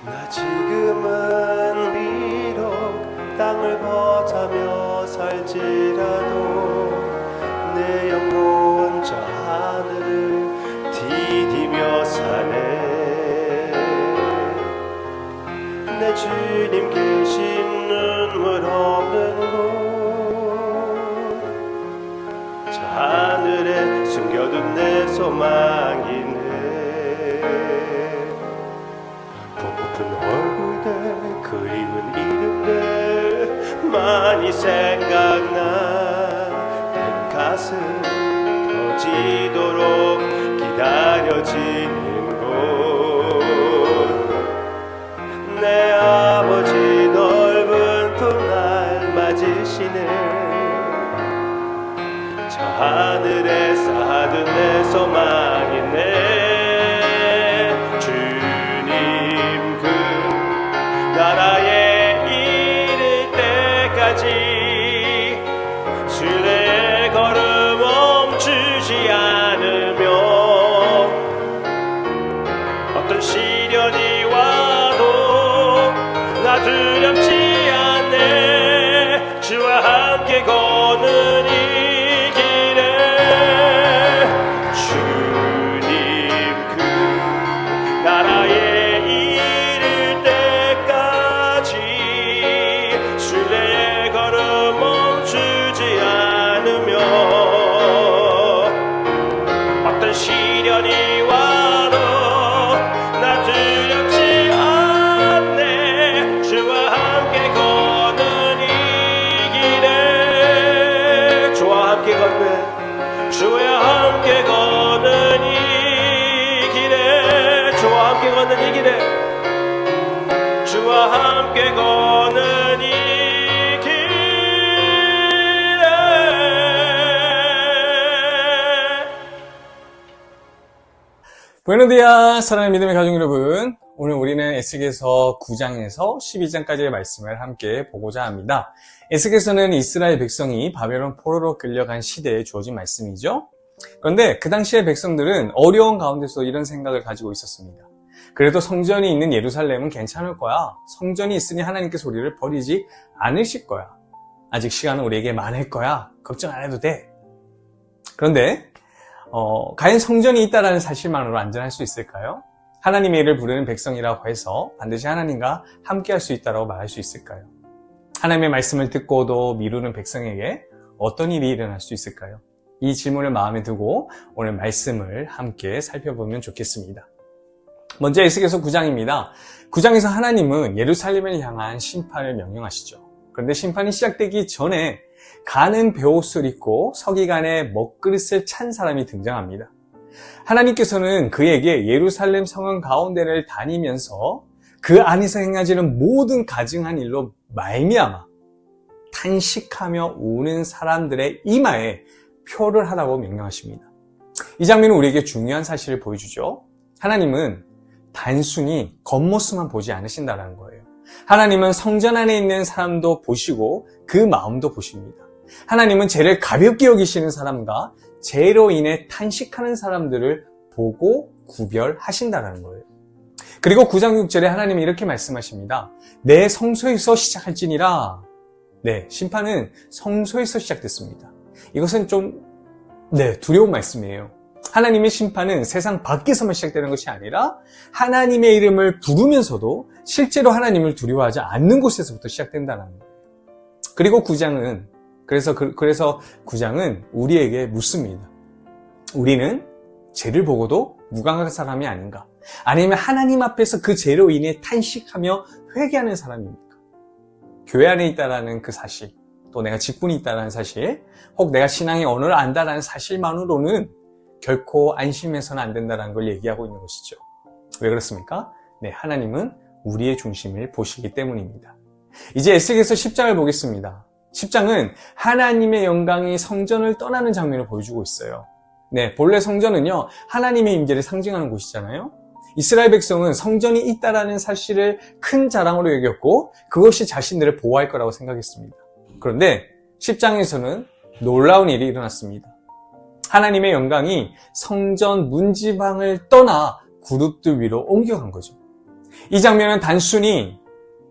나 지금은 비록 땅을 거하며 살지라도 내 영혼 저 하늘을 디디며 사네. 내 주님 계신 눈물 없는 곳, 저 하늘에 숨겨둔 내 소망이네. 부푼 얼굴들 그리운 이름들 많이 생각나. 내 가슴 터지도록 기다려지는 곳, 내 아버지 넓은 품 날 맞으시네. 저 하늘에 쌓아둔 내 소망이네. 주님 그 나라에 이를 때까지 신뢰의 걸음 멈추지 않으며 어떤 시련이 와도 나 두렵지 않네. 주와 함께 걷는 이 길에 주님 그 나라에 이를 때까지 신뢰의 걸음 멈추지 않으며 어떤 시련이 와도 나 두렵지 않네. 주와 함께 걷는 이 길에 주와 함께 걷는 주와 함께 걷는 이 길에 주와 함께 걷는 이 길에 주와 함께 걷는 이 길에. 부에노디아 사랑하는 믿음의 가족 여러분, 오늘 우리는 에스겔서 9장에서 12장까지의 말씀을 함께 보고자 합니다. 에스겔서는 이스라엘 백성이 바벨론 포로로 끌려간 시대에 주어진 말씀이죠. 그런데 그 당시의 백성들은 어려운 가운데서 이런 생각을 가지고 있었습니다. 그래도 성전이 있는 예루살렘은 괜찮을 거야. 성전이 있으니 하나님께서 우리를 버리지 않으실 거야. 아직 시간은 우리에게 많을 거야. 걱정 안 해도 돼. 그런데 과연 성전이 있다는 사실만으로 안전할 수 있을까요? 하나님의 이름을 부르는 백성이라고 해서 반드시 하나님과 함께 할 수 있다고 말할 수 있을까요? 하나님의 말씀을 듣고도 미루는 백성에게 어떤 일이 일어날 수 있을까요? 이 질문을 마음에 두고 오늘 말씀을 함께 살펴보면 좋겠습니다. 먼저 에스겔서 9장입니다. 9장에서 하나님은 예루살렘을 향한 심판을 명령하시죠. 그런데 심판이 시작되기 전에 가는 베옷을 입고 서기관의 먹그릇을 찬 사람이 등장합니다. 하나님께서는 그에게 예루살렘 성은 가운데를 다니면서 그 안에서 행하지는 모든 가증한 일로 말미암아 탄식하며 우는 사람들의 이마에 표를 하라고 명령하십니다. 이 장면은 우리에게 중요한 사실을 보여주죠. 하나님은 단순히 겉모습만 보지 않으신다는 거예요. 하나님은 성전 안에 있는 사람도 보시고 그 마음도 보십니다. 하나님은 죄를 가볍게 여기시는 사람과 죄로 인해 탄식하는 사람들을 보고 구별하신다는 거예요. 그리고 9장 6절에 하나님이 이렇게 말씀하십니다. 내 성소에서 시작할지니라. 네, 심판은 성소에서 시작됐습니다. 이것은 좀 두려운 말씀이에요. 하나님의 심판은 세상 밖에서만 시작되는 것이 아니라 하나님의 이름을 부르면서도 실제로 하나님을 두려워하지 않는 곳에서부터 시작된다는 거예요. 그리고 9장은 그래서 9장은 우리에게 묻습니다. 우리는 죄를 보고도 무감각한 사람이 아닌가? 아니면 하나님 앞에서 그 죄로 인해 탄식하며 회개하는 사람입니까? 교회 안에 있다라는 그 사실, 또 내가 직분이 있다라는 사실, 혹 내가 신앙의 언어를 안다라는 사실만으로는 결코 안심해서는 안 된다는 걸 얘기하고 있는 것이죠. 왜 그렇습니까? 네, 하나님은 우리의 중심을 보시기 때문입니다. 이제 에스겔서 10장을 보겠습니다. 10장은 하나님의 영광이 성전을 떠나는 장면을 보여주고 있어요. 네, 본래 성전은요, 하나님의 임재를 상징하는 곳이잖아요. 이스라엘 백성은 성전이 있다라는 사실을 큰 자랑으로 여겼고 그것이 자신들을 보호할 거라고 생각했습니다. 그런데 10장에서는 놀라운 일이 일어났습니다. 하나님의 영광이 성전 문지방을 떠나 그룹들 위로 옮겨간 거죠. 이 장면은 단순히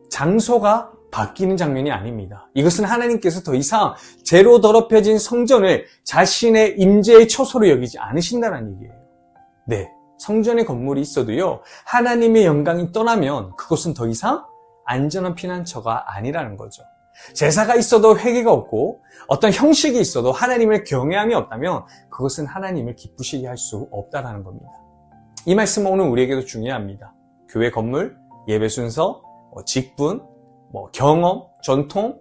장소가 바뀌는 장면이 아닙니다. 이것은 하나님께서 더 이상 죄로 더럽혀진 성전을 자신의 임재의 처소로 여기지 않으신다는 얘기예요. 네, 성전의 건물이 있어도요, 하나님의 영광이 떠나면 그것은 더 이상 안전한 피난처가 아니라는 거죠. 제사가 있어도 회개가 없고 어떤 형식이 있어도 하나님을 경외함이 없다면 그것은 하나님을 기쁘시게 할 수 없다는 겁니다. 이 말씀은 오늘 우리에게도 중요합니다. 교회 건물, 예배 순서, 직분, 경험, 전통,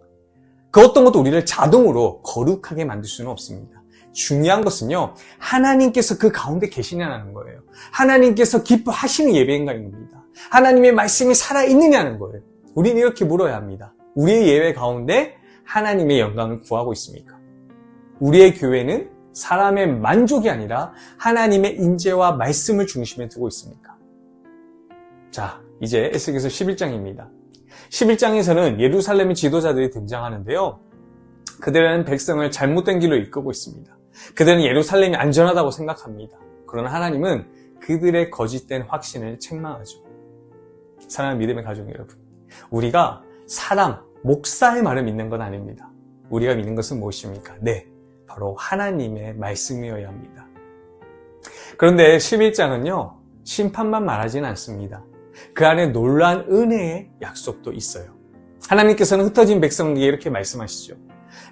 그 어떤 것도 우리를 자동으로 거룩하게 만들 수는 없습니다. 중요한 것은요, 하나님께서 그 가운데 계시냐는 거예요. 하나님께서 기뻐하시는 예배인가인 겁니다. 하나님의 말씀이 살아있느냐는 거예요. 우리는 이렇게 물어야 합니다. 우리의 예배 가운데 하나님의 영광을 구하고 있습니까? 우리의 교회는 사람의 만족이 아니라 하나님의 인재와 말씀을 중심에 두고 있습니까? 자, 이제 에스겔서 11장입니다. 11장에서는 예루살렘의 지도자들이 등장하는데요. 그들은 백성을 잘못된 길로 이끌고 있습니다. 그들은 예루살렘이 안전하다고 생각합니다. 그러나 하나님은 그들의 거짓된 확신을 책망하죠. 사랑하는 믿음의 가족 여러분, 우리가 사람, 목사의 말을 믿는 건 아닙니다. 우리가 믿는 것은 무엇입니까? 네, 바로 하나님의 말씀이어야 합니다. 그런데 11장은요, 심판만 말하지는 않습니다. 그 안에 놀라운 은혜의 약속도 있어요. 하나님께서는 흩어진 백성에게 이렇게 말씀하시죠.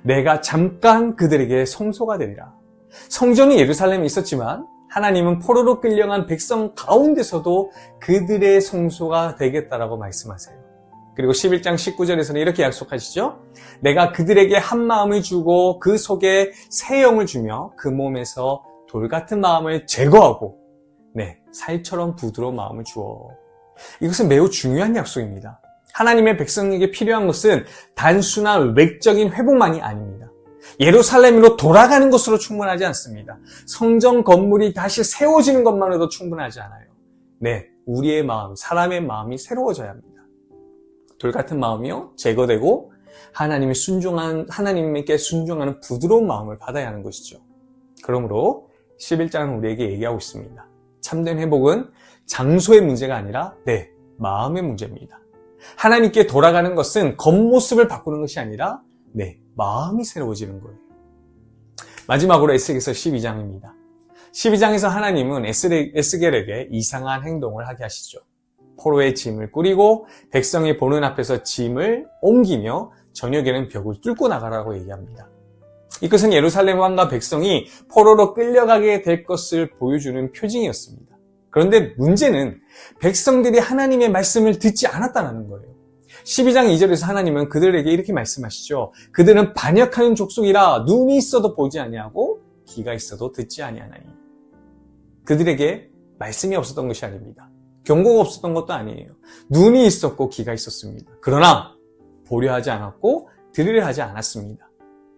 내가 잠깐 그들에게 성소가 되리라. 성전이 예루살렘에 있었지만 하나님은 포로로 끌려간 백성 가운데서도 그들의 성소가 되겠다라고 말씀하세요. 그리고 11장 19절에서는 이렇게 약속하시죠. 내가 그들에게 한 마음을 주고 그 속에 새 영을 주며 그 몸에서 돌 같은 마음을 제거하고 살처럼 부드러운 마음을 주어. 이것은 매우 중요한 약속입니다. 하나님의 백성에게 필요한 것은 단순한 외적인 회복만이 아닙니다. 예루살렘으로 돌아가는 것으로 충분하지 않습니다. 성전 건물이 다시 세워지는 것만으로도 충분하지 않아요. 우리의 마음, 사람의 마음이 새로워져야 합니다. 돌 같은 마음이요, 제거되고 하나님께 순종하는 부드러운 마음을 받아야 하는 것이죠. 그러므로 11장은 우리에게 얘기하고 있습니다. 참된 회복은 장소의 문제가 아니라 마음의 문제입니다. 하나님께 돌아가는 것은 겉모습을 바꾸는 것이 아니라 마음이 새로워지는 거예요. 마지막으로 에스겔서 12장입니다. 12장에서 하나님은 에스겔에게 이상한 행동을 하게 하시죠. 포로의 짐을 꾸리고 백성이 보는 앞에서 짐을 옮기며 저녁에는 벽을 뚫고 나가라고 얘기합니다. 이것은 예루살렘 왕과 백성이 포로로 끌려가게 될 것을 보여주는 표징이었습니다. 그런데 문제는 백성들이 하나님의 말씀을 듣지 않았다는 거예요. 12장 2절에서 하나님은 그들에게 이렇게 말씀하시죠. 그들은 반역하는 족속이라 눈이 있어도 보지 아니하고 귀가 있어도 듣지 아니하나니. 그들에게 말씀이 없었던 것이 아닙니다. 경고가 없었던 것도 아니에요. 눈이 있었고 귀가 있었습니다. 그러나 보려 하지 않았고 들으려 하지 않았습니다.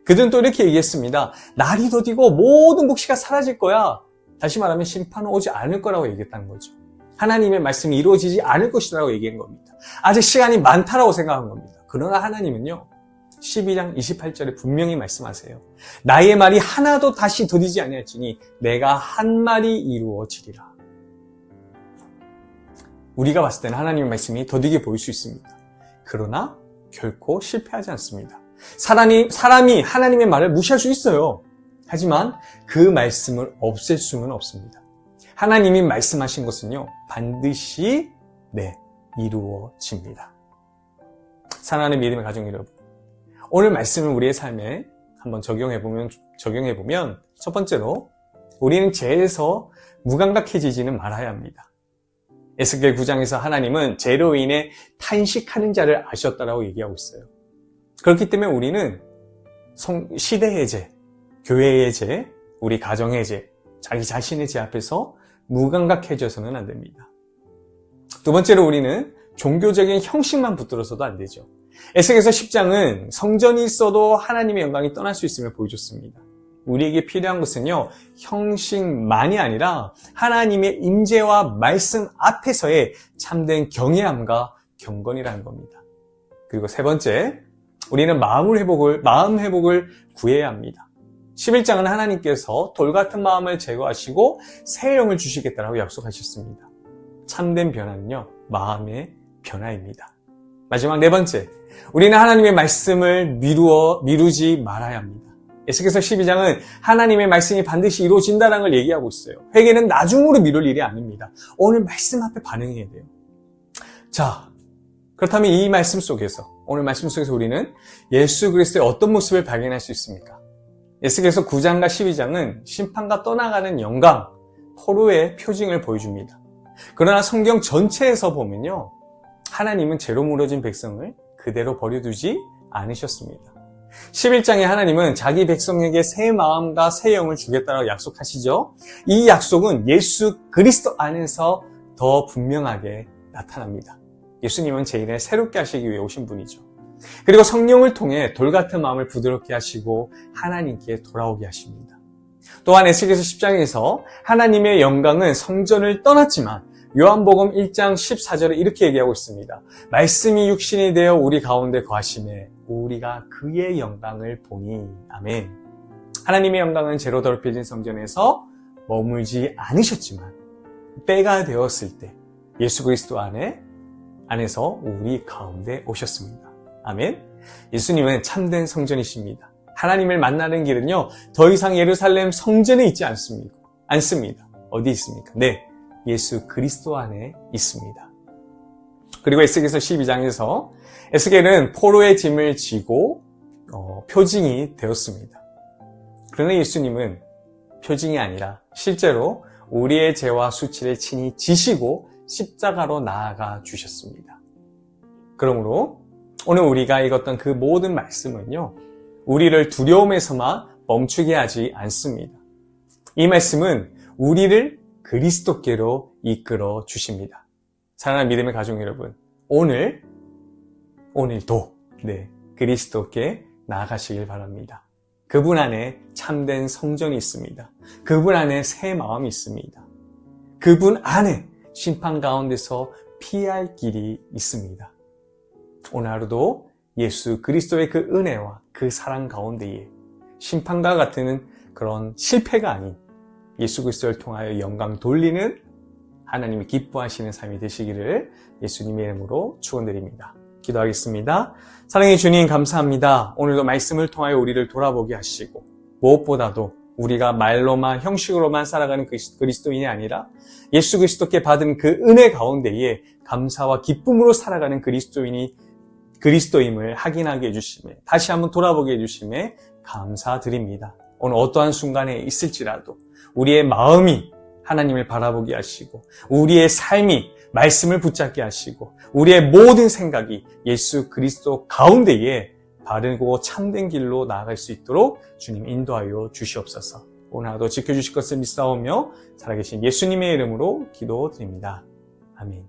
그들은 또 이렇게 얘기했습니다. 날이 더디고 모든 복시가 사라질 거야. 다시 말하면 심판은 오지 않을 거라고 얘기했다는 거죠. 하나님의 말씀이 이루어지지 않을 것이라고 얘기한 겁니다. 아직 시간이 많다라고 생각한 겁니다. 그러나 하나님은요, 12장 28절에 분명히 말씀하세요. 나의 말이 하나도 다시 더디지 아니할지니 내가 한 말이 이루어지리라. 우리가 봤을 때는 하나님의 말씀이 더디게 보일 수 있습니다. 그러나 결코 실패하지 않습니다. 사람이 하나님의 말을 무시할 수 있어요. 하지만 그 말씀을 없앨 수는 없습니다. 하나님이 말씀하신 것은요, 반드시 이루어집니다. 사랑하는 믿음의 가족 여러분, 오늘 말씀을 우리의 삶에 한번 적용해보면 첫 번째로 우리는 죄에서 무감각해지지는 말아야 합니다. 에스겔 9장에서 하나님은 죄로 인해 탄식하는 자를 아셨다라고 얘기하고 있어요. 그렇기 때문에 우리는 시대의 죄, 교회의 죄, 우리 가정의 죄, 자기 자신의 죄 앞에서 무감각해져서는 안 됩니다. 두 번째로 우리는 종교적인 형식만 붙들어서도 안 되죠. 에스겔서 10장은 성전이 있어도 하나님의 영광이 떠날 수 있음을 보여줬습니다. 우리에게 필요한 것은요, 형식만이 아니라 하나님의 임재와 말씀 앞에서의 참된 경외함과 경건이라는 겁니다. 그리고 세 번째, 우리는 마음 회복을 구해야 합니다. 11장은 하나님께서 돌 같은 마음을 제거하시고 새 영을 주시겠다라고 약속하셨습니다. 참된 변화는요, 마음의 변화입니다. 마지막 네 번째, 우리는 하나님의 말씀을 미루지 말아야 합니다. 에스겔서 12장은 하나님의 말씀이 반드시 이루어진다는 걸 얘기하고 있어요. 회개는 나중으로 미룰 일이 아닙니다. 오늘 말씀 앞에 반응해야 돼요. 자, 그렇다면 이 말씀 속에서, 오늘 말씀 속에서 우리는 예수 그리스도의 어떤 모습을 발견할 수 있습니까? 에스겔서 9장과 12장은 심판과 떠나가는 영광, 포로의 표징을 보여줍니다. 그러나 성경 전체에서 보면요, 하나님은 죄로 무너진 백성을 그대로 버려두지 않으셨습니다. 11장에 하나님은 자기 백성에게 새 마음과 새 영을 주겠다고 약속하시죠. 이 약속은 예수 그리스도 안에서 더 분명하게 나타납니다. 예수님은 제 일을 새롭게 하시기 위해 오신 분이죠. 그리고 성령을 통해 돌 같은 마음을 부드럽게 하시고 하나님께 돌아오게 하십니다. 또한 에스겔서 10장에서 하나님의 영광은 성전을 떠났지만 요한복음 1장 14절에 이렇게 얘기하고 있습니다. 말씀이 육신이 되어 우리 가운데 거하심에 우리가 그의 영광을 보니. 아멘. 하나님의 영광은 죄로 더럽혀진 성전에서 머물지 않으셨지만 때가 되었을 때 예수 그리스도 안에서 우리 가운데 오셨습니다. 아멘. 예수님은 참된 성전이십니다. 하나님을 만나는 길은요, 더 이상 예루살렘 성전에 있지 않습니다. 어디 있습니까? 네, 예수 그리스도 안에 있습니다. 그리고 에스겔서 12장에서 에스겔은 포로의 짐을 지고 표징이 되었습니다. 그러나 예수님은 표징이 아니라 실제로 우리의 죄와 수치를 친히 지시고 십자가로 나아가 주셨습니다. 그러므로 오늘 우리가 읽었던 그 모든 말씀은요, 우리를 두려움에서만 멈추게 하지 않습니다. 이 말씀은 우리를 그리스도께로 이끌어 주십니다. 사랑하는 믿음의 가족 여러분, 오늘도 그리스도께 나아가시길 바랍니다. 그분 안에 참된 성전이 있습니다. 그분 안에 새 마음이 있습니다. 그분 안에 심판 가운데서 피할 길이 있습니다. 오늘 하루도 예수 그리스도의 그 은혜와 그 사랑 가운데에 심판과 같은 그런 실패가 아닌 예수 그리스도를 통하여 영광 돌리는 하나님이 기뻐하시는 삶이 되시기를 예수님의 이름으로 축원드립니다. 기도하겠습니다. 사랑의 주님, 감사합니다. 오늘도 말씀을 통하여 우리를 돌아보게 하시고 무엇보다도 우리가 말로만 형식으로만 살아가는 그리스도인이 아니라 예수 그리스도께 받은 그 은혜 가운데에 감사와 기쁨으로 살아가는 그리스도임을 확인하게 해주심에, 다시 한번 돌아보게 해주심에 감사드립니다. 오늘 어떠한 순간에 있을지라도 우리의 마음이 하나님을 바라보게 하시고 우리의 삶이 말씀을 붙잡게 하시고 우리의 모든 생각이 예수 그리스도 가운데에 바르고 참된 길로 나아갈 수 있도록 주님 인도하여 주시옵소서. 오늘 하루도 지켜주실 것을 믿사오며 살아계신 예수님의 이름으로 기도드립니다. 아멘.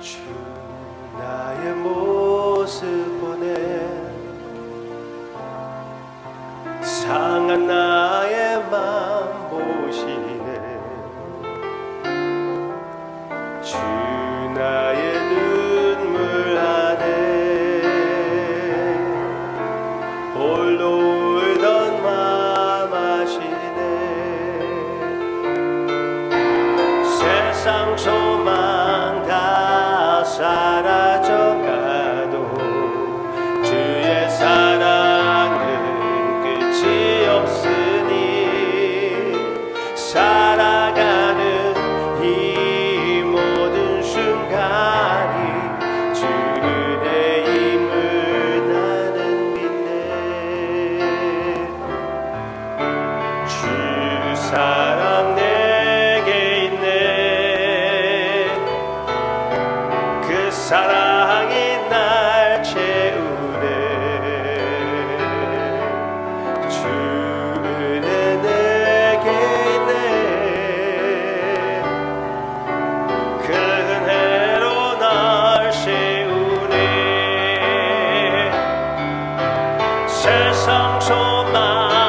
주 나의 모습 보내 상한 나의 맘 보시네 주 나의 눈물 안에 홀로 울던 맘 아시네 세상 소망 다 사라져가도 주의 사랑은 끝이 없으니 살아가는 이 모든 순간이 주 은혜임을 나는 믿네 주 사랑 내게 있네 그 사랑이 날 채우네 주 은혜 내게 있네 그 은혜로 날 세우네 세상 소망